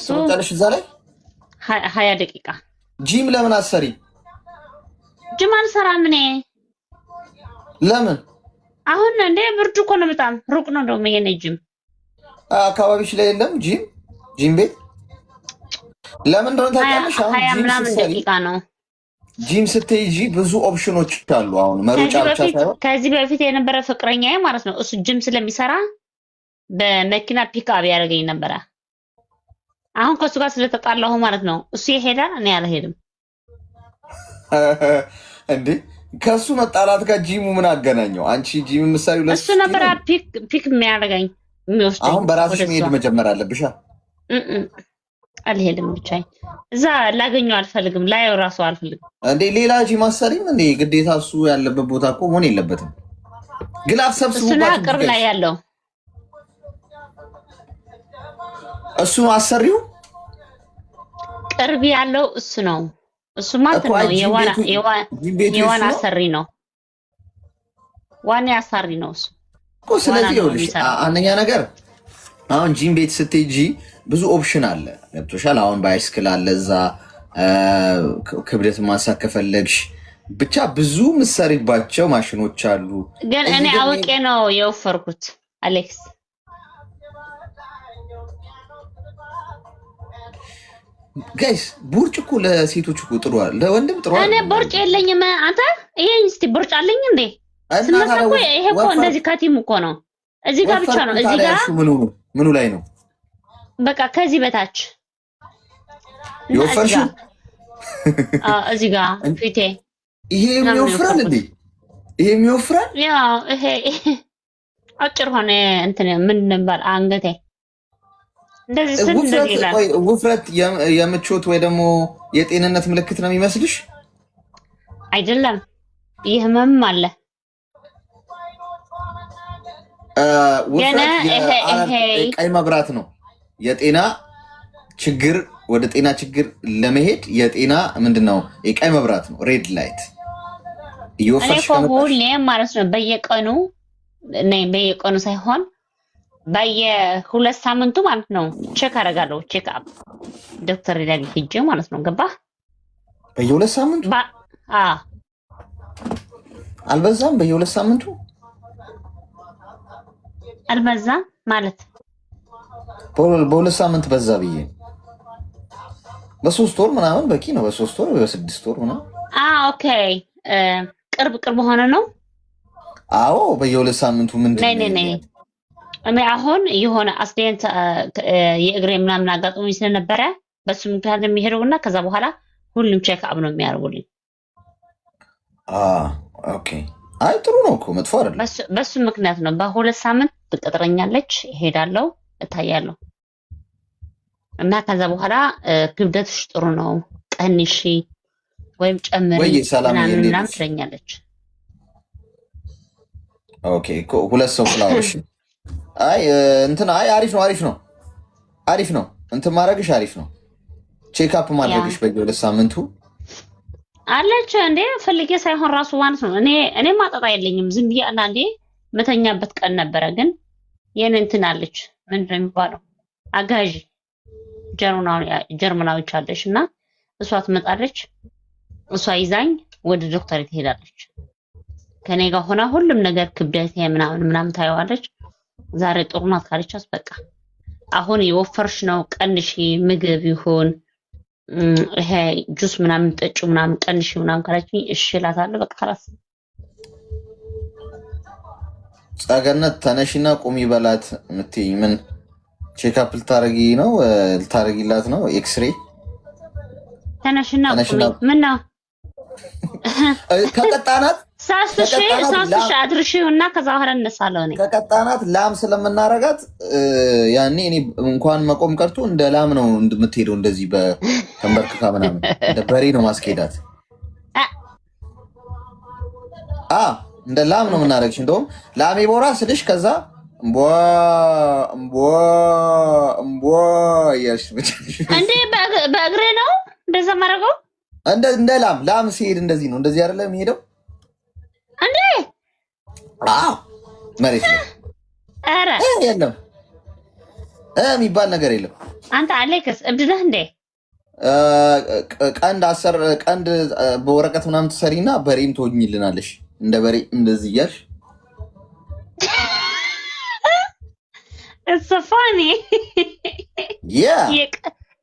ትሮጫለሽ እዛ ላይ 20 ደቂቃ። ጂም ለምን አሰሪ? ጂም አልሰራም እኔ። ለምን? አሁን እንደ ብርዱ እኮ ነው፣ በጣም ሩቅ ነው ደግሞ የኔ ጂም። አካባቢሽ ላይ የለም ጂም ቤት? ለምን እንደሆነ ታውቂያለሽ? አሁን ጂም ደቂቃ ነው። ጂም ስትሄጂ ብዙ ኦፕሽኖች አሉ። አሁን መሮጫ ብቻ ሳይሆን ከዚህ በፊት የነበረ ፍቅረኛዬ ማለት ነው፣ እሱ ጂም ስለሚሰራ በመኪና ፒክአፕ ያደርገኝ ነበረ። አሁን ከሱ ጋር ስለተጣላሁ ማለት ነው፣ እሱ ይሄዳል፣ እኔ አልሄድም። እንዴ ከሱ መጣላት ጋር ጂሙ ምን አገናኘው? አንቺ ጂም ምሳሌው ለሱ እሱ ነበር ፒክ የሚያደርገኝ የሚወስደኝ። አሁን በራስሽ መሄድ መጀመር አለብሽ። አልሄድም፣ ብቻዬን እዛ ላገኘው አልፈልግም፣ ላየው ራሱ አልፈልግም። እንዴ ሌላ ጂም አሰሪም እንዴ? ግዴታ እሱ ያለበት ቦታ እኮ መሆን የለበትም። ግላፍ ሰብስቡባችሁ እሱና ቅርብ ላይ ያለው እሱ አሰሪው ቅርብ ያለው እሱ ነው። እሱ ማለት ነው የዋና አሰሪ ነው። ዋና አሰሪ ነው እሱ እኮ። ስለዚህ ይኸውልሽ አንደኛ ነገር አሁን ጂም ቤት ስትሄጂ ብዙ ኦፕሽን አለ። ገብቶሻል? አሁን ባይስክል አለ እዛ፣ ክብደት ማንሳት ከፈለግሽ ብቻ ብዙ ምሰሪባቸው ማሽኖች አሉ። ግን እኔ አውቄ ነው የወፈርኩት አሌክስ። ጋይስ ቦርጭ እኮ ለሴቶች እኮ ጥሩ አይደል? ለወንድም ጥሩ አይደል? እኔ ቦርጭ የለኝም። አንተ ይሄን እስቲ ቦርጭ አለኝ እንዴ? ስነሳ እኮ ይሄ እኮ እንደዚህ ከቲም እኮ ነው። እዚህ ጋር ብቻ ነው። እዚህ ጋር ምኑ ላይ ነው? በቃ ከዚህ በታች የወፈርሽ? እዚህ ጋር ፊቴ። ይሄ የሚወፍራል እንዴ? ይሄ የሚወፍራል? ያው ይሄ አጭር ሆነ እንትን ምን ነበር አንገቴ እንደዚህ ስል እንደዚህ ይላል። ውፍረት የምቾት ወይ ደግሞ የጤንነት ምልክት ነው የሚመስልሽ? አይደለም፣ ይህ ህመም አለ። ቀይ መብራት ነው። የጤና ችግር ወደ ጤና ችግር ለመሄድ የጤና ምንድነው? የቀይ መብራት ነው፣ ሬድ ላይት። እየወፈርሽ ሁሌም ማለት ነው በየቀኑ ሳይሆን በየ2 ሳምንቱ ማለት ነው ቼክ አደርጋለሁ። ቼክ አፕ ዶክተር ይላል ሂጅ ማለት ነው። ገባ? በየ2 ሳምንቱ አልበዛም? በየ2 ሳምንቱ አልበዛም ማለት በ2 ሳምንት በዛ ብዬ በ3 ወር ምናምን በቂ ነው። በ3 ወር በ6 ወር ምናምን። ኦኬ ቅርብ ሆነ ነው። አዎ በየ2 ሳምንቱ ምንድን ነው? እኔ አሁን የሆነ አክሲደንት የእግሬ ምናምን አጋጥሞኝ ስለነበረ በሱ ምክንያት የሚሄደውና ከዛ በኋላ ሁሉም ቼክ አፕ ነው የሚያደርጉልኝ። ኦኬ አይ ጥሩ ነው እኮ መጥፎ አይደለም። በሱ ምክንያት ነው። በ2 ሳምንት ትቀጥረኛለች፣ እሄዳለሁ፣ እታያለሁ እና ከዛ በኋላ ክብደትሽ ጥሩ ነው ቀንሺ ወይም ጨምሪ ምናምን ትለኛለች። ኦኬ 2 ሰው ፍላወርሽ አይ እንትን አሪፍ ነው እንትን ማድረግሽ አሪፍ ነው። ቼክ አፕ ማድረግሽ በየ2 ሳምንቱ አለች እንዴ? ፈልጌ ሳይሆን ራሱ ማለት ነው። እኔ ማጣጣ የለኝም፣ ዝም ብዬ አንዳንዴ መተኛበት ቀን ነበረ። ግን የኔ እንትን አለች፣ ምንድነው የሚባለው አጋዥ ጀርመናዊች አለች እና እሷ ትመጣለች። እሷ ይዛኝ ወደ ዶክተር ትሄዳለች። ከኔ ጋር ሆና ሁሉም ነገር ክብደት ምናምን ታየዋለች። ዛሬ ጥሩ ናት ካለቻት በቃ አሁን የወፈርሽ ነው ቀንሺ፣ ምግብ ይሁን ይሄ ጁስ ምናምን ጠጪ ምናምን ቀንሺ ምናምን ካለችኝ እሺ እላታለሁ። በቃ خلاص ጸገነት ተነሽና ቁሚ በላት የምትይኝ ምን ቼክ አፕ ልታረጊላት ነው? ኤክስሬ ተነሽና ቁሚ ምን ነው ከቀጣናት ሳስሽ አድርሽውና ከዛ በኋላ እነሳለሁ። እኔ ከቀጣናት ላም ስለምናረጋት ያኔ እኔ እንኳን መቆም ቀርቶ እንደ ላም ነው እንደምትሄደው፣ እንደዚህ በተንበርክካ ምናምን እንደ በሬ ነው ማስኬዳት። እንደ ላም ነው የምናረግሽ። እንደውም ላሜ ቦራ ስልሽ ከዛ እምቦ እያልሽ እንዴ በእግሬ ነው እንደዛ ማረገው። እንደ ላም ሲሄድ እንደዚህ ነው። እንደዚህ አይደለም የሚሄደው እንዴ? መሬት ላይ ኧረ የለም የሚባል ነገር የለም። አንተ አሌክስ እብድ ነህ እንዴ? ቀንድ በወረቀት ምናምን ትሰሪና በሬም ትሆኝልናለሽ። እንደ በሬ እንደዚህ እያልሽ It's so funny.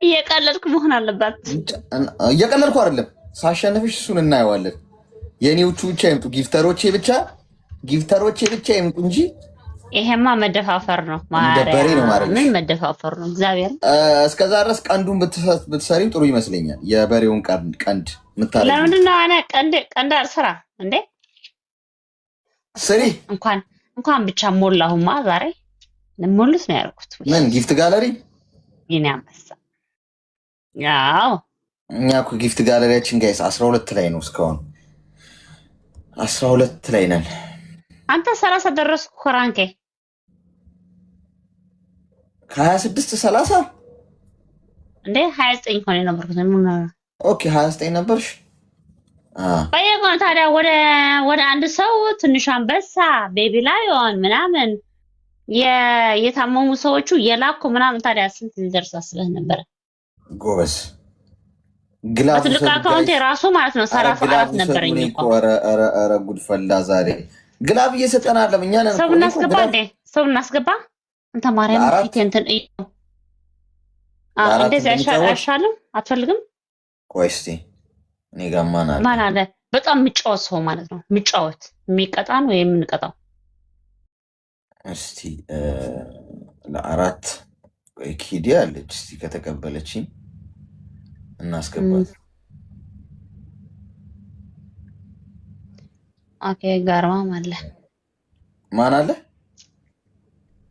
እየቀለድኩ መሆን አለባት። እየቀለድኩ አይደለም። ሳሸነፍሽ እሱን እናየዋለን። የኔዎቹ ብቻ ይምጡ፣ ጊፍተሮቼ ብቻ ይምጡ እንጂ ይሄማ መደፋፈር ነው። በሬ ነው ማለት ምን መደፋፈር ነው? እግዚአብሔር እስከዛ ድረስ ቀንዱን ብትሰሪው ጥሩ ይመስለኛል። የበሬውን ቀንድ ምታረግ። ለምንድን ነው አነ ቀንድ አልሰራ እንዴ? ስሪ እንኳን ብቻ ሞላሁማ ዛሬ ለሞሉት ነው ያልኩት። ምን ጊፍት ጋለሪ ይሄን ያመሳ ያው እኛ እኮ ጊፍት ጋለሪያችን ጋይስ 12 ላይ ነው። እስካሁን 12 ላይ ነን። አንተ 30 ደረስኩ ኮራንኬ ከ26 30 እንዴ 29 ሆነ ነበርኩት። ኦኬ 29 ነበርሽ። በየቀኑ ታዲያ ወደ አንድ ሰው ትንሽ አንበሳ ቤቢ ላዮን ምናምን የታመሙ ሰዎቹ የላኩ ምናምን ታዲያ ስንት ሊደርስ አስበህ ነበር? ጎበዝ ግላፍ ትልቅ አካውንት የራሱ ማለት ነው 34 ነበረኝ እኮ። ኧረ ጉድ ፈላ ዛሬ። ግላፍ እየሰጠን አይደለም እኛ ነን። ሰው እናስገባ አንተ ማርያም ፊት እንትን እንደዚህ አይሻልም? አትፈልግም? ቆይ እስኪ እኔ ጋር ማን አለ? በጣም የሚጫወት ሰው ማለት ነው። የሚጫወት የሚቀጣን ወይ የምንቀጣው እስቲ ለአራት ወይ ኪዲ አለች። እስቲ ከተቀበለችኝ እናስገባት። ኦኬ ጋርማ አለ። ማን አለ?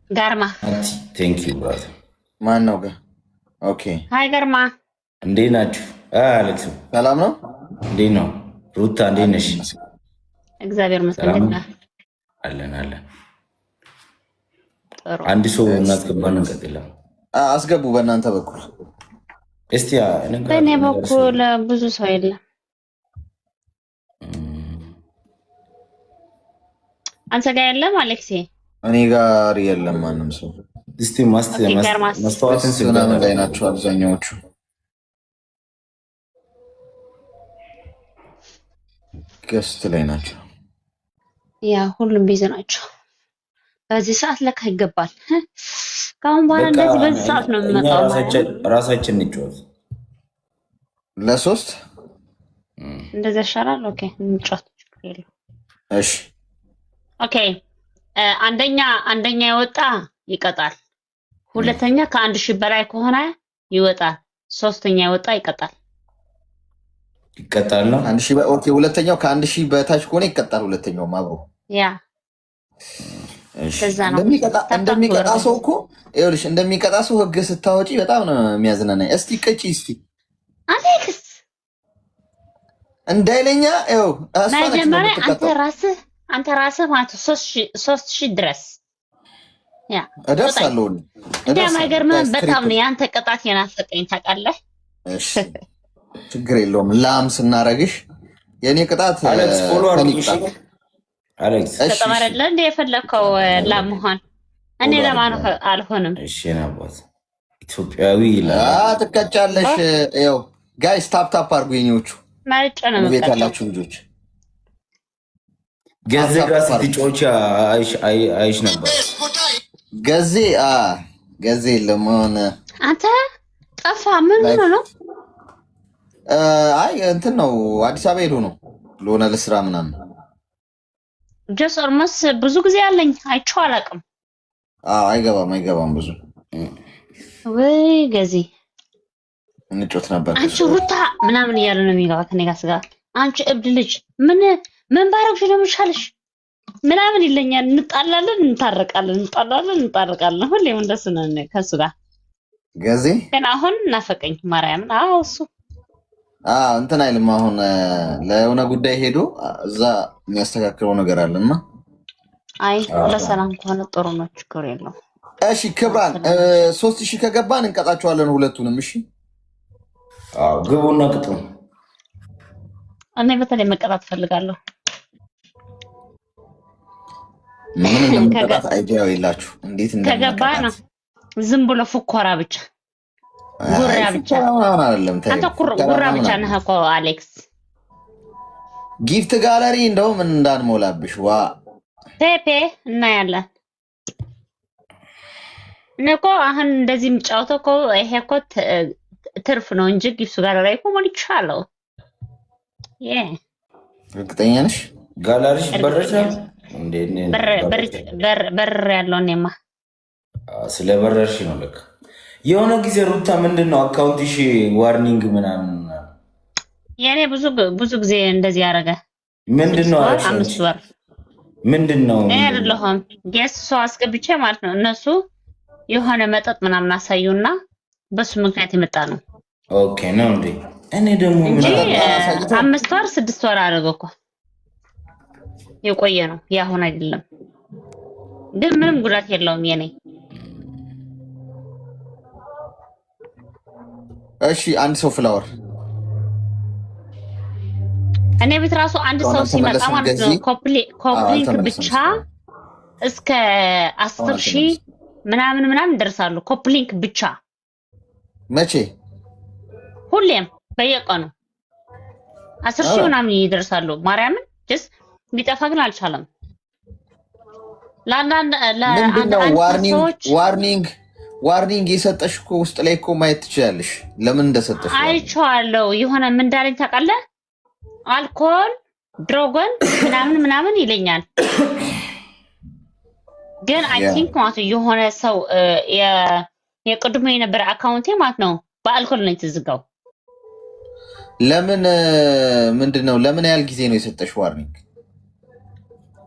ጋርማ ቴንክ ዩ ብራዘር። ማን ነው ጋር? ኦኬ ሃይ ጋርማ እንዴት ናችሁ? አሌክስ ሰላም ነው? እንዴት ነው? ሩታ እንዴት ነሽ? እግዚአብሔር ይመስገን። አለን አንድ ሰው እናስገባን እንቀጥላለን። አስገቡ በእናንተ በኩል እስቲ። በእኔ በኩል ብዙ ሰው የለም። አንተ ጋር የለም አሌክሴ? እኔ ጋር የለም ማንም ሰው። እስቲ ማስተዋትን ምናምን ላይ ናቸው አብዛኛዎቹ። ገስት ላይ ናቸው። ያ ሁሉም ቢዚ ናቸው። በዚህ ሰዓት ለካ ይገባል። ካሁን በኋላ እንደዚህ በዚህ ሰዓት ነው የምመጣው። ራሳችን እንጫወት ለሶስት እንደዛ ይሻላል። ኦኬ እንጫወት። እሺ ኦኬ። አንደኛ የወጣ ይቀጣል። ሁለተኛ ከ1000 በላይ ከሆነ ይወጣል። ሶስተኛ የወጣ ይቀጣል ነው 1000። ኦኬ ሁለተኛው ከ1000 በታች ከሆነ ይቀጣል። ሁለተኛው አብሮ ያ እንደሚቀጣ ሰው እኮ ይኸውልሽ፣ እንደሚቀጣ ሰው ህግ ስታወጪ በጣም ነው የሚያዝናናኝ። እስቲ ቅጪ እስቲ አሌክስ እንዳይለኛ ይኸው መጀመሪያ አንተ ራስህ ማለት 3000 ድረስ ያ እደርሳለሁ። እንደማይገርምህ በጣም ነው ያንተ ቅጣት የናፈቀኝ ታውቃለህ። እሺ ችግር የለውም። ላም ስናረግሽ የኔ ቅጣት አሌክስ ተጠማረለ እንደ የፈለከው ላምሆን እኔ ለማን አልሆንም። እሺ ናባት ኢትዮጵያዊ ትቀጫለሽ። ይኸው ጋይስ ታፕ አድርጉ። የኔዎቹ ማርጫ ነው ቤት ያላችሁ ልጆች ገዜ ጋር ስትጮች አይሽ ነበር። ገዜ የለም ሆነ። አንተ ጠፋ። ምን ነው? አይ እንትን ነው አዲስ አበባ ሄዶ ነው ለሆነ ለስራ ምናምን። ጀስ ኦልሞስት ብዙ ጊዜ አለኝ አይቼው አላውቅም። አይገባም ብዙ። ወይ ገዜ እንጮት ነበር። አንቺ ሩታ ምናምን እያለ ነው የሚገባ ከኔ ጋር ስጋ። አንቺ እብድ ልጅ ምን ባረግሽ ነው የምሻልሽ ምናምን ይለኛል። እንጣላለን፣ እንታረቃለን። ሁሌም እንደሱ ነን ከሱ ጋር። ገዜ ግን አሁን ናፈቀኝ ማርያምን። እሱ እንትን አይልም። አሁን ለሆነ ጉዳይ ሄዶ እዛ የሚያስተካክለው ነገር አለና አይ ለሰላም ከሆነ ጥሩ ነው፣ ችግር የለውም። እሺ ክብራን 3000 ከገባን እንቀጣቸዋለን ሁለቱንም። እሺ ግቡና ቅጡ። እኔ በተለይ መቀጣት ፈልጋለሁ። ምን እንደምቀጣት አይዲያው የላችሁ? እንዴት ከገባ ነው ዝም ብሎ ፉኮራ ብቻ ጉራ ብቻ አንተ ጉራ ብቻ ነህ እኮ አሌክስ። ጊፍት ጋለሪ እንደው ምን እንዳንሞላብሽ ዋ ፔፔ እናያለን። ነቆ አሁን እንደዚህ የምጫወተው እኮ ይሄ እኮ ትርፍ ነው እንጂ ጊፍት ጋለሪ እኮ ሞልቻለሁ። እርግጠኛ ነሽ? ጋለሪሽ በረሻ በር ያለው እኔማ ስለ በረርሽ ነው ለካ። የሆነ ጊዜ ሩታ ምንድነው አካውንትሽ ዋርኒንግ ምናምን የኔ ብዙ ጊዜ እንደዚህ ያደረገ ምንድነው? 5 ወር ምንድነው? አይደለሁም ጌስ ሰው አስገብቼ ማለት ነው። እነሱ የሆነ መጠጥ ምናምን አሳዩና በሱ ምክንያት የመጣ ነው። ኦኬ ነው እንዴ? እኔ ደግሞ 5 ወር 6 ወር አደረገው እኮ የቆየ ነው ያሁን አይደለም። ግን ምንም ጉዳት የለውም የኔ። እሺ አንድ ሰው ፍላወር እኔ ቤት ራሱ አንድ ሰው ሲመጣ ማለት ነው ኮፕሊንክ ብቻ እስከ 10,000 ምናምን ደርሳሉ። ኮፕሊንክ ብቻ መቼ? ሁሌም በየቀኑ 10,000 ምናምን ይደርሳሉ። ማርያምን ጀስ ቢጠፋ ግን አልቻለም። ለአንዳንድ ዋርኒንግ የሰጠሽ እኮ ውስጥ ላይ እኮ ማየት ትችላለሽ። ለምን እንደሰጠሽ አይቼዋለሁ። የሆነ ምን እንዳለኝ ታውቃለህ? አልኮል ድሮጎን ምናምን ይለኛል። ግን አይ ቲንክ ማለት የሆነ ሰው የቅድሞ የነበረ አካውንቴ ማለት ነው በአልኮል ነው የተዘጋው። ለምን ምንድነው? ለምን ያህል ጊዜ ነው የሰጠሽ ዋርኒንግ?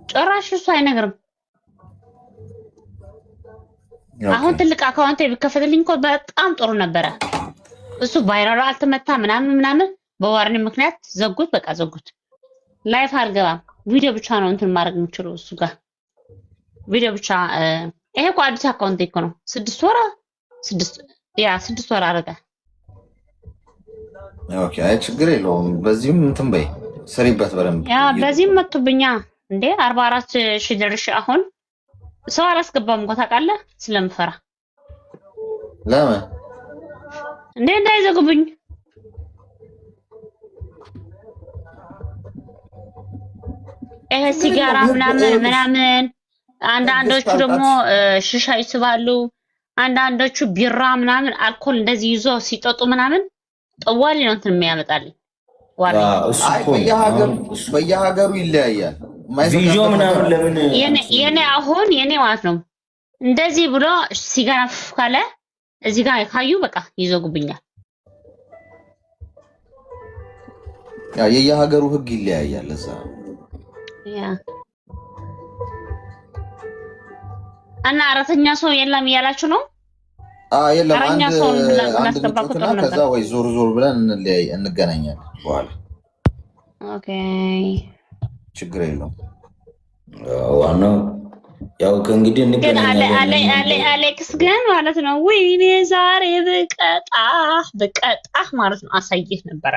ጭራሽ እሱ አይነግርም። አሁን ትልቅ አካውንቴ ቢከፈትልኝ እኮ በጣም ጥሩ ነበረ። እሱ ቫይራል አልተመታ ምናምን በዋርኒ ምክንያት ዘጉት። በቃ ዘጉት። ላይፍ አልገባም። ቪዲዮ ብቻ ነው እንትን ማድረግ የምችለው እሱ ጋር ቪዲዮ ብቻ። ይሄ እኮ አዲስ አካውንት እኮ ነው። 6 ወር አረጋ። ኦኬ አይ ችግር የለውም። በዚህም እንትን በይ ስሪበት በደንብ። ያ በዚህም መጥቶብኛ እንዴ 44,000 ደርሼ አሁን ሰው አላስገባም እኮ ታውቃለህ፣ ስለምፈራ። ለምን እንዴ እንዳይዘጉብኝ። ይሄ ሲጋራ ምናምን አንዳንዶቹ ደግሞ ሽሻ ይስባሉ፣ አንዳንዶቹ ቢራ ምናምን አልኮል እንደዚህ ይዞ ሲጠጡ ምናምን ጠዋሊ ነው እንትን የሚያመጣልኝ። በየሀገሩ ይለያያል። ቪዲዮ ምናምን ለምን የኔ አሁን የኔ ማለት ነው እንደዚህ ብሎ ሲጋራ ካለ እዚህ ጋር ካዩ በቃ ይዘጉብኛል። ያ የየሀገሩ ህግ ይለያያል። እዛ ያ እና አራተኛ ሰው የለም እያላችሁ ነው? የለም አንድ ከዛ ወይ ዞር ብለን እንገናኛለን በኋላ። ኦኬ ችግር የለውም። ዋናው ያው ከእንግዲህ እንገናኛለን። አሌክስ ግን ማለት ነው ወይኔ ዛሬ በቀጣህ ማለት ነው አሳይህ ነበረ።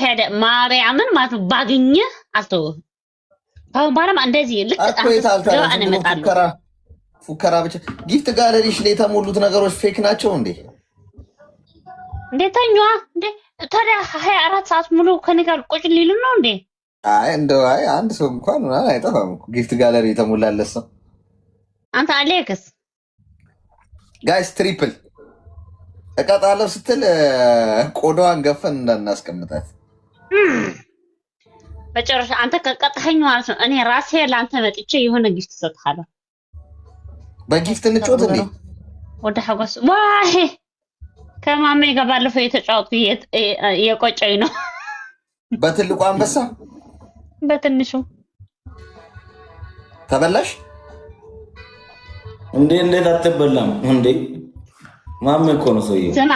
ሄደ ማርያምን ማለት ነው ባገኘህ አልተውህም። አሁን ባለም እንደዚህ ልክ ፉከራ ብቻ። ጊፍት ጋለሪሽ ላይ የተሞሉት ነገሮች ፌክ ናቸው እንዴ? እንዴተኛ እንዴ ታዲያ 24 ሰዓት ሙሉ ከኔ ጋር ቁጭ ሊሉ ነው እንዴ? እንደው አንድ ሰው እንኳን አይጠፋም እኮ ጊፍት ጋለሪ የተሞላለት ሰው። አንተ አሌክስ ጋይስ ትሪፕል እቀጣለሁ ስትል ቆዳዋን ገፈን እንዳናስቀምጣት በጨረሻ አንተ ከቀጣኸኝ ማለት ነው እኔ ራሴ ለአንተ መጥቼ የሆነ ጊፍት እሰጥሃለሁ። በጊፍት እንጫወት እንዴ? ወደ ሐጎስ ዋይ ከማሜ ጋር ባለፈው የተጫወቱ የቆጨኝ ነው። በትልቁ አንበሳ በትንሹ ተበላሽ እንዴ? እንዴት አትበላም እንዴ? ማሜ እኮ ነው ሰውዬው። ስማ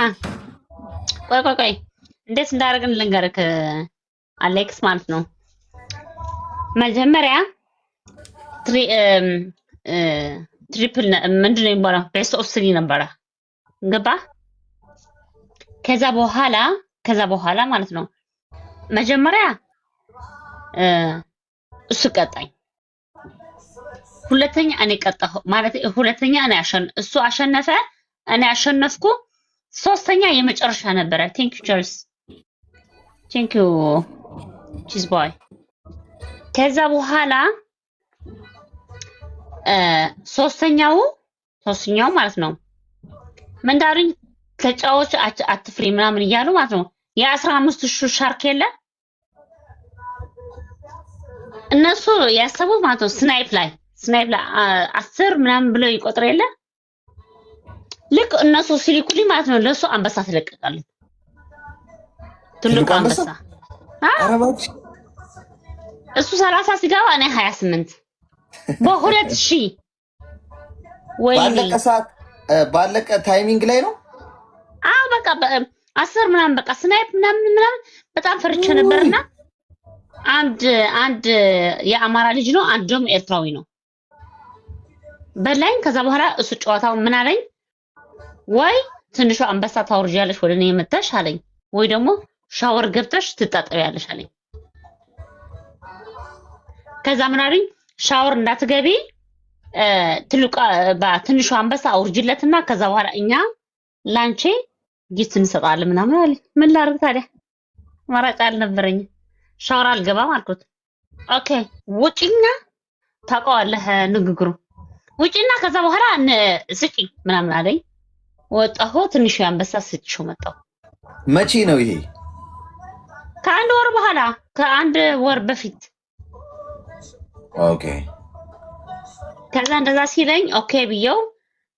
ቆይ እንዴት እንዳደረግን ልንገርህ አሌክስ ማለት ነው። መጀመሪያ ትሪፕል ምንድነው የሚባለው? ቤስት ኦፍ 3 ነበረ ገባ። ከዛ በኋላ ማለት ነው መጀመሪያ እሱ ቀጣኝ። ሁለተኛ እኔ ቀጣሁ ማለት ሁለተኛ እሱ አሸነፈ፣ እኔ አሸነፍኩ። ሶስተኛ የመጨረሻ ነበረ። ቴንክ ዩ ቸርስ፣ ቴንክ ዩ ቺዝ ቦይ። ከዛ በኋላ ሶስተኛው ማለት ነው መንዳሪኝ ተጫዎች አትፍሪ ምናምን እያሉ ማለት ነው። የ15,000 ሻርክ የለ እነሱ ያሰቡት ማለት ነው ስናይፕ ላይ 10 ምናምን ብለው ይቆጥር የለ ልክ እነሱ ሲልኩልኝ ማለት ነው ለሱ አንበሳ ተለቀቃለች። ትልቁ አንበሳ አረባች እሱ 30 ሲገባ እኔ 28 በ2000 ወይ ባለቀ ታይሚንግ ላይ ነው። በቃ 10 ምናምን በቃ ስናይፕ ምናምን በጣም ፈርቼ ነበርና አንድ የአማራ ልጅ ነው፣ አንድ ደግሞ ኤርትራዊ ነው በላይም። ከዛ በኋላ እሱ ጨዋታው ምን አለኝ፣ ወይ ትንሹ አንበሳ ታወርጃለሽ ወደ እኔ መተሽ አለኝ፣ ወይ ደግሞ ሻወር ገብተሽ ትጣጣቢያለሽ አለኝ። ከዛ ምን አለኝ፣ ሻወር እንዳትገቢ ትንሹ አንበሳ አውርጅለትና ከዛ በኋላ እኛ ላንቺ ጊፍት እንሰጣለን ምናምን አለኝ። ምን ላድርግ ታዲያ ማራጭ አልነበረኝ። ሻወር አልገባም አልኩት። ኦኬ ውጪና ታውቀዋለህ ንግግሩ ውጪና ከዛ በኋላ ስጪ ምናምን አለኝ። ወጣሁ። ትንሹ አንበሳ ስጭው መጣሁ። መቼ ነው ይሄ? ከአንድ ወር በኋላ ከአንድ ወር በፊት። ኦኬ ከዛ እንደዛ ሲለኝ ኦኬ ብየው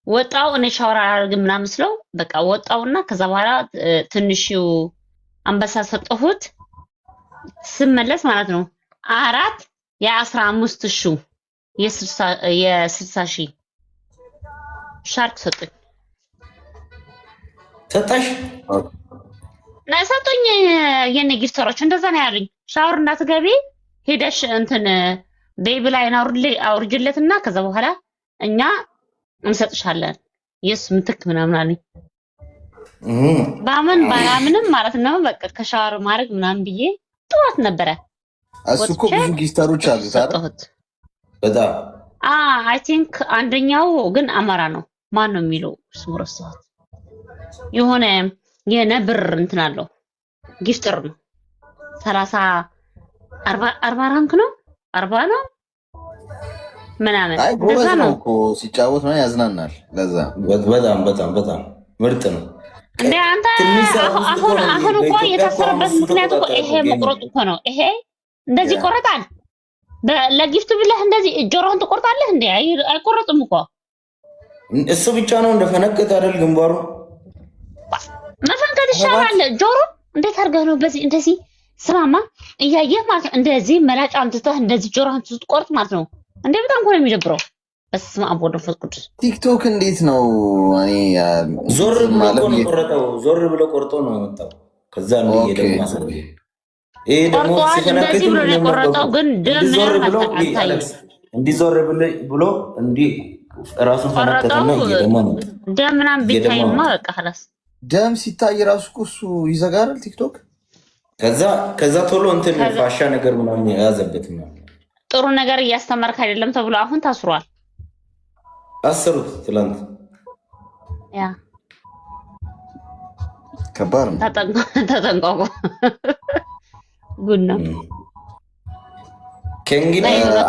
ወጣው። እኔ ሻወር አላደርግም ምናምን ስለው በቃ ወጣውና ከዛ በኋላ ትንሹ አንበሳ ሰጠሁት። ስመለስ ማለት ነው 4 የ15,000 የ60,000 ሻርክ ሰጡኝ። ሰጡኝ የኔ ጊፍተሮች እንደዛ ነው ያሉኝ። ሻወር እንዳትገቢ ሄደሽ እንትን ቤቢ ላይ አውርጅለትና ከዛ በኋላ እኛ እንሰጥሻለን የሱ ምትክ ምናምን አለኝ። ባምንም ማለት ነው በቃ ከሻወር ማድረግ ምናምን ብዬ ጥዋት ነበረ። እሱ እኮ ብዙ ጊፍተሮች አሉት አይደል? በጣም አይ ቲንክ አንደኛው ግን አማራ ነው። ማን ነው የሚለው ስሙ ረሳሁት። የሆነ የነብር እንትን አለው ጊፍተር ነው። 30 40 ራንክ ነው 40 ነው ምናምን እንደዛ ነው እኮ ሲጫወት ነው ያዝናናል። ለዛ በጣም ምርጥ ነው። እንዴ አንተ አሁን እኮ የታሰረበት ምክንያት እኮ ይሄ መቁረጥ እኮ ነው። ይሄ እንደዚህ ይቆረጣል። ለጊፍት ብለህ እንደዚህ ጆሮህን ትቆርጣለህ እንዴ? አይቆረጥም እኮ እሱ ብቻ ነው እንደፈነከተ አይደል? ግንባሩ መፈንከት ይሻላል። ጆሮ እንዴት አድርገህ ነው በዚህ እንደዚህ ስማማ እያየህ ማለት እንደዚህ መላጫ አንስተህ እንደዚህ ጆሮህን ስትቆርጥ ማለት ነው እንዴ? በጣም እኮ ነው የሚደብረው። በስመ አብ ወወልድ ወመንፈስ ቅዱስ። ቲክቶክ እንዴት ነው? እኔ ዞር ብሎ ቆርጦ ነው የመጣው። ከዛ ነው የደማሰው። ይሄ ደግሞ ሲፈነከት ብሎ የቆረጠው ግን ደም እንዲዞር ብሎ እንዲህ ራሱን ፈነከተና እየደማ ነው። ደም ምናምን ቢታይማ በቃ خلاص ደም ሲታይ ራሱ እኮ እሱ ይዘጋል ቲክቶክ። ከዛ ቶሎ እንትን ፋሻ ነገር ምናምን ያዘበት ነው። ጥሩ ነገር እያስተማርክ አይደለም ተብሎ አሁን ታስሯል። አሰሩት ትላንት። ያ ከባድ ነው። ተጠንቀቁ። ጉድ ነው።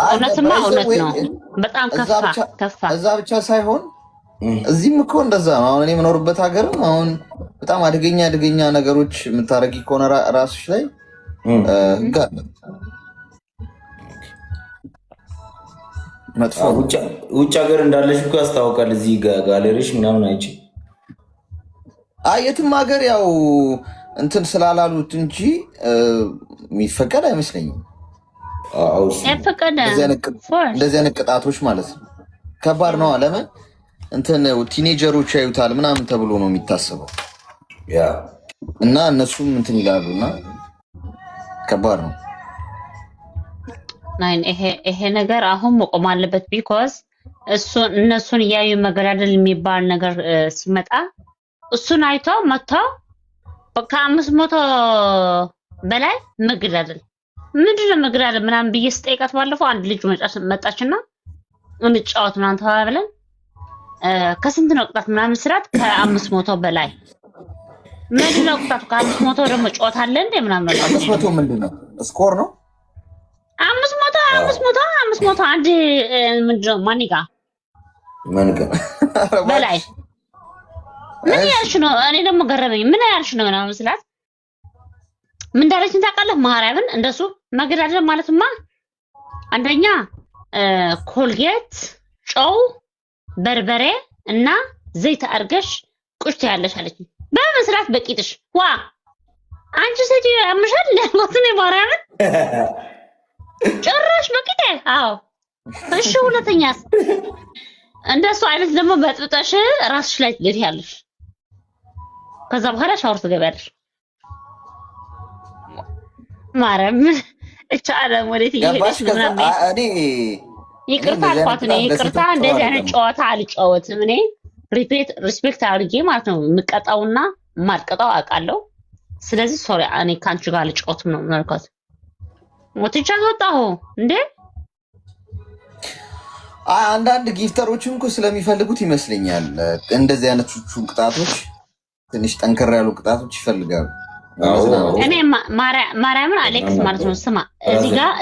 እውነትማ እውነት ነው። በጣም ከፋ። እዛ ብቻ ሳይሆን እዚህም እኮ እንደዛ ነው። አሁን እኔ የምኖርበት ሀገርም አሁን በጣም አደገኛ ነገሮች የምታደርጊ ከሆነ ራስሽ ላይ ህግ አለ። መጥፎ ውጭ ሀገር እንዳለሽ እኮ ያስታውቃል። እዚህ ጋሌሪሽ ምናምን አይቼ የትም ሀገር ያው እንትን ስላላሉት እንጂ የሚፈቀድ አይመስለኝም። እንደዚህ አይነት ቅጣቶች ማለት ነው። ከባድ ነው። ለምን እንትን ቲኔጀሮች ያዩታል ምናምን ተብሎ ነው የሚታሰበው እና እነሱም እንትን ይላሉ እና ከባድ ነው። ይሄ ነገር አሁን መቆም አለበት። ቢኮዝ እነሱን እያዩ መገዳደል የሚባል ነገር ሲመጣ እሱን አይተው መጥተው ከ500 በላይ መገዳደል ምንድነው መገዳደል ምናምን ብዬ ስጠይቃት ባለፈው አንድ ልጅ መጣችና እንጫወት ምናምን ተባብለን ከስንት ነው ቅጣት ምናምን ስራት ከ500 በላይ ምንድን ነው ቅጣቱ? ከ500 ደግሞ ጨዋታ አለ እንዴ ምናምን ነው። 500 ምንድን ነው? ስኮር ነው 500 አንድ ምንድን ነው ማኒጋ በላይ ምን ያልሽ ነው? እኔ ደግሞ ገረመኝ። ምን ያልሽ ነው ምናምን ስላት ምን እንዳለችኝ ታውቃለህ? ማርያምን እንደሱ መገዳደል ማለትማ አንደኛ ኮልጌት፣ ጨው፣ በርበሬ እና ዘይት አድርገሽ ቁጭ ያለሽ አለችኝ። በመስራት በቂጥሽ ዋ አንቺ ሴትዮ ያምሻል ለሞት ነው ማርያምን ጭራሽ በቂጤ። አዎ እሺ። ሁለተኛስ እንደሱ አይነት ደግሞ በጥብጠሽ ራስሽ ላይ ትገሪያለሽ። ከዛ በኋላ ሻወር ትገቢያለሽ። ማርያም እቻ አለም ወዴት እየሄደሽ ነው? እኔ ይቅርታ አልኳት። እኔ ይቅርታ እንደዚህ አይነት ጨዋታ አልጫወትም። እኔ ሪስፔክት አድርጌ ማለት ነው የምቀጣውና የማልቀጣው አውቃለሁ። ስለዚህ ሶሪ እኔ ካንቺ ጋር አልጫወትም ነው መልካት ሞትቻ ወጣሁ እንዴ። አንዳንድ ጊፍተሮችም እኮ ስለሚፈልጉት ይመስለኛል እንደዚህ አይነቶቹ ቅጣቶች ትንሽ ጠንከር ያሉ ቅጣቶች ይፈልጋሉ። እኔ ማርያምን አሌክስ ማለት ነው ስማ፣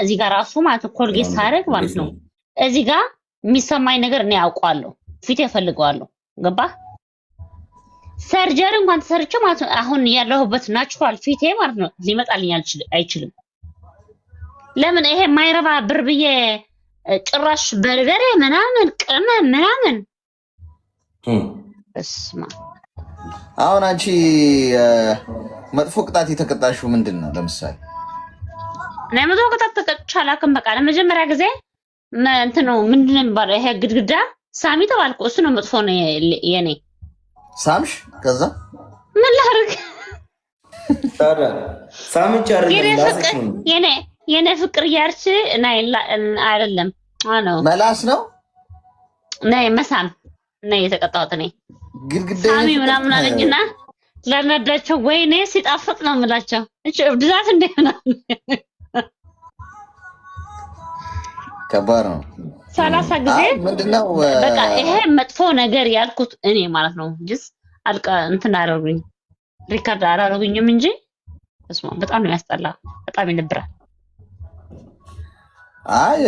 እዚህ ጋር ራሱ ማለት ነው ኮልጌት ሳደርግ ማለት ነው እዚህ ጋር የሚሰማኝ ነገር እኔ ያውቀዋለሁ፣ ፊት ያፈልገዋለሁ። ገባ ሰርጀሪ እንኳን ተሰርቼ ማለት ነው አሁን ያለሁበት ናቹራል ፊቴ ማለት ነው ሊመጣልኝ አይችልም። ለምን ይሄ ማይረባ ብር ብዬ ጭራሽ በርበሬ ምናምን ቅመም ምናምን እስማ። አሁን አንቺ መጥፎ ቅጣት የተቀጣሽው ምንድን ነው? ለምሳሌ ለምን ቅጣት ተቀጥቻ አላውቅም። በቃ ለመጀመሪያ ጊዜ እንትኑ ምንድን ነው የሚባለው ይሄ ግድግዳ ሳሚ ተባልኩ። እሱ ነው መጥፎ ነው የኔ ሳምሽ። ከዛ ምን ላድርግ ታዲያ ሳምች አይደለም የኔ ፍቅር ያርች አይደለም ነው መላስ ነው ነይ መሳም ነይ የተቀጣሁት እኔ ግድግዳ ሳሚ ምናምን አለኝና ለነዳቸው ወይኔ ሲጣፍጥ ነው የምላቸው። እቺ እብድዛት እንደሆነ ከባድ ነው። 30 ጊዜ ምንድነው በቃ ይሄ መጥፎ ነገር ያልኩት እኔ ማለት ነው። ጅስ አልቀ እንትን አደረጉኝ ሪካርድ አደረጉኝም እንጂ እስማ በጣም ነው ያስጠላ፣ በጣም ይነብራል። አይ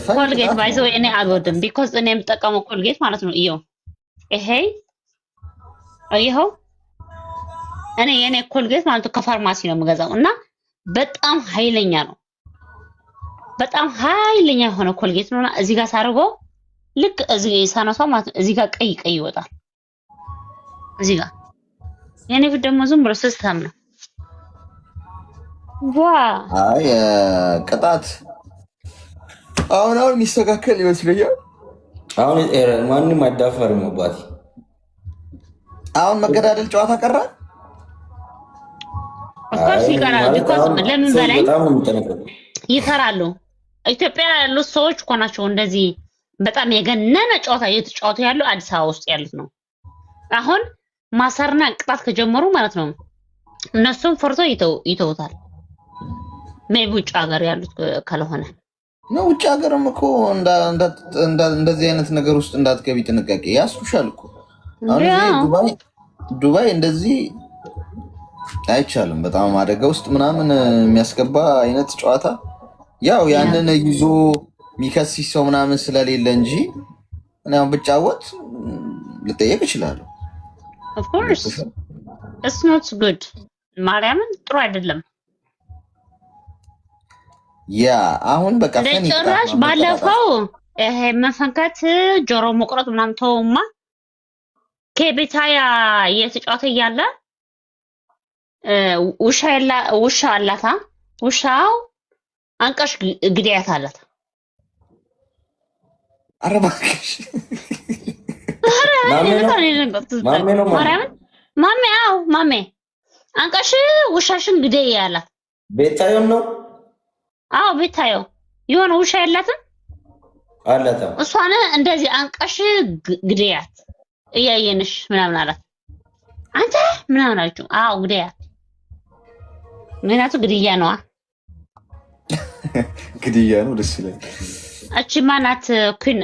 ኮልጌት ባይዘው እኔ አልወድም። ቢኮዝ እኔ የምጠቀመው ኮልጌት ማለት ነው ይሄ እኔ የኔ ኮልጌት ማለት ነው ከፋርማሲ ነው የምገዛው እና በጣም ኃይለኛ ነው። በጣም ኃይለኛ የሆነ ኮልጌት ነውና እዚህ ጋር ሳርገው ልክ እዚህ ሳነሳው ማለት ነው እዚህ ጋር ቀይ ይወጣል። እዚህ ጋር የኔ ፊት ደግሞ ዝም ብሎ ሲስተም ነው። አይ ቅጣት አሁን የሚስተካከል ይመስለኛል። አሁን ማንም አይዳፈርም አባቴ። አሁን መገዳደል ጨዋታ ቀረ። ኦፍኮርስ ይቀራል። ቢኮዝ ለምን በላይ ይፈራሉ። ኢትዮጵያ ያሉት ሰዎች እኮ ናቸው እንደዚህ በጣም የገነነ ጨዋታ እየተጫወቱ ያለው አዲስ አበባ ውስጥ ያሉት ነው። አሁን ማሰርና ቅጣት ከጀመሩ ማለት ነው እነሱም ፈርቶ ይተውታል። ሜቢ ውጭ ሀገር ያሉት ካልሆነ ነው። ውጭ ሀገርም እኮ እንደዚህ አይነት ነገር ውስጥ እንዳትገቢ ጥንቃቄ ያስቱሻል እኮ። አሁን ዱባይ እንደዚህ አይቻልም። በጣም አደጋ ውስጥ ምናምን የሚያስገባ አይነት ጨዋታ ያው ያንን ይዞ የሚከስሽ ሰው ምናምን ስለሌለ እንጂ እኔ አሁን ብጫወት ልጠየቅ እችላለሁ። ኦፍ ኮርስ ኢትስ ኖት ጉድ። ማርያምን ጥሩ አይደለም። ያ አሁን በቃ ለጭራሽ ባለፈው ይሄ መፈንከት ጆሮ መቁረጥ ምናምን ተውማ ከቤታያ እየተጫወተ እያለ ውሻ አላታ ውሻው አንቀሽ ግዳያት አላት። ኧረ እባክሽ ማሜ አንቀሽ ውሻሽን ግደይ ያላት ቤታዮ ነው። አዎ ቤታዮ የሆነ ውሻ ያላትን አላታ እሷን እንደዚህ አንቀሽ ግደያት እያየንሽ ምናምን አላት። አንተ ምናምን አለችው። አዎ ግደያት ምክንያቱ ግድያ ነዋ። ግድያ ነው። ደስ ይላል። እቺ ማናት ኩን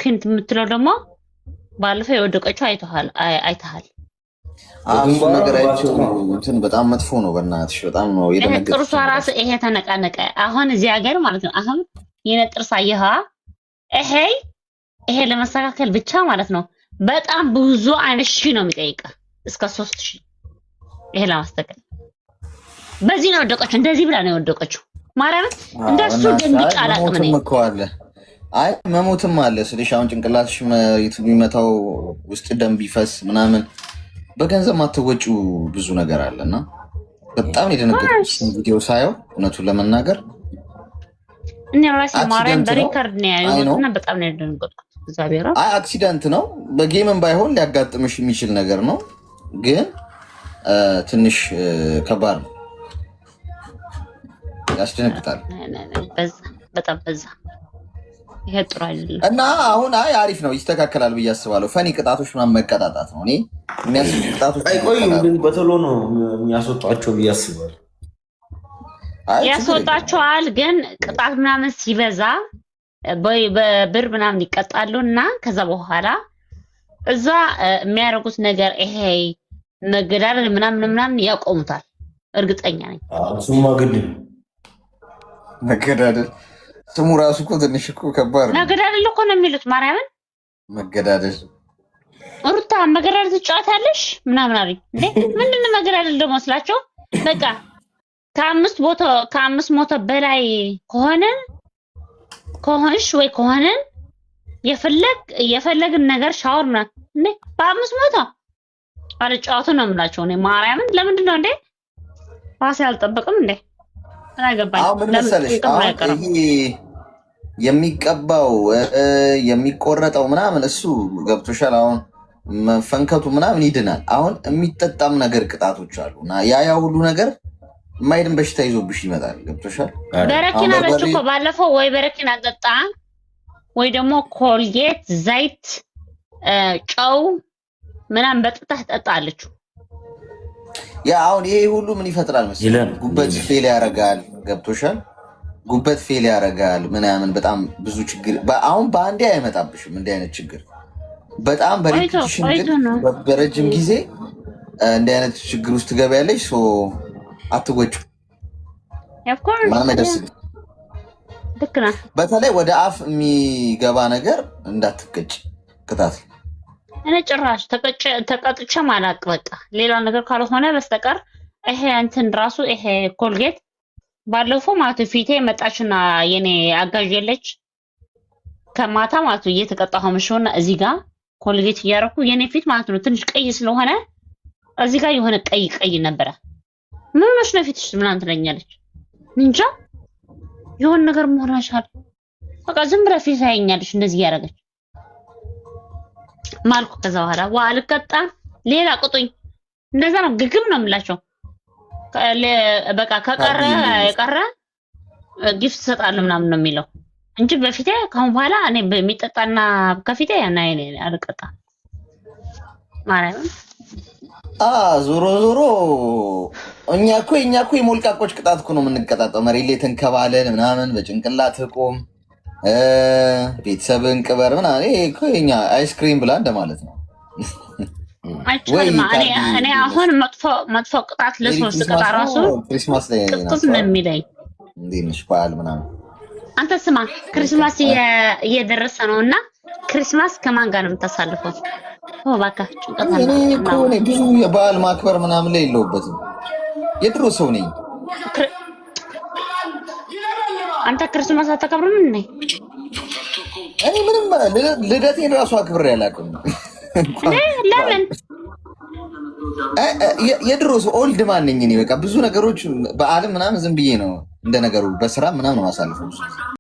ኩን የምትለው ደግሞ ባለፈው የወደቀችው አይተሃል። እሱ ነገር አይቼው እንትን በጣም መጥፎ ነው። በእናትሽ በጣም ነው የደነገጥኩት። ጥርሷ ራስ ይሄ ተነቃነቀ። አሁን እዚህ ሀገር ማለት ነው አሁን የኔ ጥርስ አየሃ ይሄ ለመስተካከል ብቻ ማለት ነው በጣም ብዙ አይነት ሺህ ነው የሚጠይቀ እስከ 3000 ይሄ ለማስተካከል። በዚህ ነው የወደቀችው፣ እንደዚህ ብላ ነው የወደቀችው። ማርያም እንደሱ ደንግጫ አላቅም ነኝ እኮ አለ። አይ መሞትም አለ ስልሽ አሁን ጭንቅላትሽ የሚመታው ውስጥ ደም ቢፈስ ምናምን በገንዘብ ማትወጪው ብዙ ነገር አለና በጣም የደነገጥኩት ቪዲዮ ሳየው እውነቱን ለመናገር እኔ ራሴ ማርያም በሪከርድ ነው ያየሁትና በጣም ነው የደነገጥኩት። እግዚአብሔር አይ አክሲደንት ነው በጌምም ባይሆን ሊያጋጥምሽ የሚችል ነገር ነው፣ ግን ትንሽ ከባድ ነው፣ ያስደነግጣል። በጣም በዛ ይሄ ጥሩ አይደለም እና አሁን አይ አሪፍ ነው ይስተካከላል ብዬ አስባለሁ። ፈኒ ቅጣቶች ምናምን መቀጣጣት ነው። እኔ የሚያስቡ ቅጣቶች አይቆይም፣ ግን በቶሎ ነው የሚያስወጣቸው ብዬ አስባለሁ። ያስወጣቸዋል፣ ግን ቅጣት ምናምን ሲበዛ በብር ምናምን ይቀጣሉ እና ከዛ በኋላ እዛ የሚያደርጉት ነገር ይሄ መገዳደል ምናምን ያቆሙታል። እርግጠኛ ነኝ። እሱማ ግድ መገዳደል ስሙ ራሱ እኮ ትንሽ እኮ ከባድ ነው። መገዳደል እኮ ነው የሚሉት። ማርያምን መገዳደል ሩታ መገዳደል ትጫወታለሽ ምናምን አለኝ። እንዴ ምንድን ነው መገዳደል ደግሞ ስላቸው በቃ ከአምስት ሞቶ በላይ ከሆንሽ ወይ ከሆነን የፈለግን ነገር ሻወር ምናምን እንዴ በ500 አልጫወቱ ነው የምላቸው። እኔ ማርያምን ለምንድን ነው እንዴ ራሴ አልጠበቅም እንዴ አላገባኝ። ምን መሰለሽ አሁን ይሄ የሚቀባው የሚቆረጠው ምናምን እሱ ገብቶሻል። አሁን መፈንከቱ ምናምን ይድናል። አሁን የሚጠጣም ነገር ቅጣቶች አሉ እና ያ ሁሉ ነገር የማይድን በሽታ ይዞብሽ ይመጣል። ገብቶሻል። በረኪና አለች እኮ ባለፈው፣ ወይ በረኪና ጠጣ ወይ ደግሞ ኮልጌት፣ ዘይት፣ ጨው ምናምን በጥጣህ ጠጣ አለችው። ያ አሁን ይሄ ሁሉ ምን ይፈጥራል መሰለኝ ጉበት ፌል ያደርጋል። ገብቶሻል። ጉበት ፌል ያደርጋል ምናምን በጣም ብዙ ችግር። አሁን በአንዴ አይመጣብሽም እንዲህ አይነት ችግር። በጣም በሪፒቲሽን ግን በረጅም ጊዜ እንዲህ አይነት ችግር ውስጥ ትገቢያለሽ። ሶ አትወጪው ማመደስ ልክ ነህ። በተለይ ወደ አፍ የሚገባ ነገር እንዳትቀጭ ቅጣት። እኔ ጭራሽ ተቀጥቼ ማላቅ በቃ ሌላ ነገር ካልሆነ በስተቀር ይሄ እንትን ራሱ ይሄ ኮልጌት ባለፈው ማለት ፊቴ መጣችና የኔ አጋዥ የለች ከማታ ማለት እየተቀጣሁ ምሽውና እዚህ ጋር ኮልጌት እያደረኩ የኔ ፊት ማለት ነው ትንሽ ቀይ ስለሆነ እዚህ ጋር የሆነ ቀይ ነበረ። ምን ሆነሽ ነው ፊትሽ ምናምን ትለኛለች። እንጃ የሆነ ነገር መሆን አልቻለ። በቃ ዝም ብላ ፊት ታየኛለች እንደዚህ እያደረገች ማልኩ። ከዛ በኋላ አልቀጣም ሌላ ቅጡኝ። እንደዛ ነው ግግም ነው የምላቸው። በቃ የቀረ ጊፍት እሰጣለሁ ምናምን ነው የሚለው እንጂ በፊቴ ካሁን በኋላ እኔ በሚጠጣና ከፊቴ ያና እኔ አልቀጣም። ማርያም ዞሮ እኛ እኮ የሞልቃቆች ቅጣት እኮ ነው የምንቀጣጠው። መሬት ላይ ተንከባለን ምናምን በጭንቅላት ቆም ቤተሰብን ቅበር ምናምን ይሄ እኮ የኛ አይስክሪም ብላ እንደማለት ነው። እኔ አሁን መጥፎ ቅጣት ለሰው ስቀጣ ራሱ ክሪስማስ ላይ ቅጥቅጥ ነው የሚለኝ። እንዴት ነሽ በዓል ምናምን። አንተ ስማ ክሪስማስ እየደረሰ ነው እና ክሪስማስ ከማን ጋር ነው የምታሳልፈው? እባክህ ጭንቀት እኔ ብዙ የበዓል ማክበር ምናምን ላይ የለሁበትም። የድሮ ሰው ነኝ። አንተ ክርስማስ አታከብርም እንዴ? እኔ ምንም ልደቴን ራሱ አክብሬ አላውቅም። ለምን? የድሮ ሰው ኦልድ ማን ነኝ እኔ። በቃ ብዙ ነገሮች በዓልም ምናምን ዝም ብዬ ነው እንደ ነገሩ በስራ ምናምን ማሳልፈው።